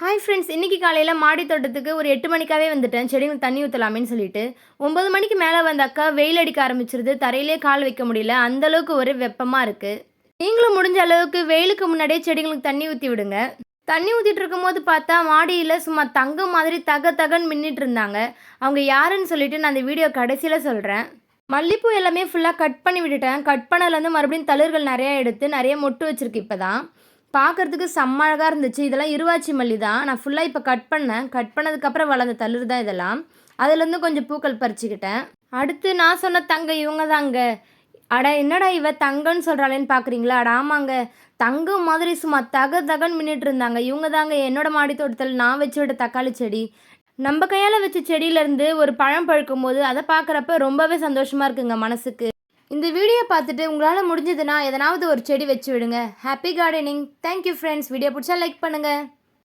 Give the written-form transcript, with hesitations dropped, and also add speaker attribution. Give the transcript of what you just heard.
Speaker 1: Hi friends, இன்றைக்கி காலையில் மாடி தோட்டத்துக்கு ஒரு 8 மணிக்காகவே வந்துட்டேன். செடிங்களுக்கு தண்ணி ஊற்றலாமேன்னு சொல்லிட்டு 9 மணிக்கு மேலே வந்தாக்கா வெயில் அடிக்க ஆரம்பிச்சிருது. தரையிலே கால் வைக்க முடியல. அந்தளவுக்கு ஒரு வெப்பமாக இருக்குது. நீங்களும் முடிஞ்ச அளவுக்கு வெயிலுக்கு முன்னாடியே செடிங்களுக்கு தண்ணி ஊற்றி விடுங்க. தண்ணி ஊற்றிட்டு இருக்கும்போது பார்த்தா மாடியில் சும்மா தங்கம் மாதிரி தக தகன்னு மின்னிட்டு இருந்தாங்க. அவங்க யாருன்னு சொல்லிட்டு நான் அந்த வீடியோ கடைசியில் சொல்கிறேன். மல்லிப்பூ எல்லாமே ஃபுல்லாக கட் பண்ணி விட்டுட்டேன். கட் பண்ணதுலேருந்து மறுபடியும் தளிர்கள் நிறையா எடுத்து நிறைய மொட்டு வச்சுருக்கு. இப்போ தான் பார்க்குறதுக்கு செம்ம அழகாக இருந்துச்சு. இதெல்லாம் இருவாச்சி மல்லி தான். நான் ஃபுல்லாக இப்போ கட் பண்ணேன். கட் பண்ணதுக்கப்புறம் வளர்ந்த தளிர் தான் இதெல்லாம். அதுலேருந்து கொஞ்சம் பூக்கள் பறிச்சுக்கிட்டேன். அடுத்து நான் சொன்ன தங்க இவங்க தாங்க. அட என்னடா இவ தங்கன்னு சொல்கிறாளேன்னு பார்க்குறீங்களா? அட ஆமாங்க, தங்கம் மாதிரி சும்மா தக தகன்னு மின்னிட்டு இருந்தாங்க. இவங்க தாங்க என்னோட மாடி தோட்டத்தில் நான் வச்சு விட்ட தக்காளி செடி. நம்ம கையால் வச்ச செடியிலேருந்து ஒரு பழம் பழுக்கும் போது அதை பார்க்குறப்ப ரொம்பவே சந்தோஷமாக இருக்குங்க மனசுக்கு. இந்த வீடியோ பார்த்துட்டு உங்களால் முடிஞ்சதுன்னா எதனாவது ஒரு செடி வச்சு விடுங்க. Happy gardening. Thank you friends. Video பிடிச்சா லைக் பண்ணுங்கள்.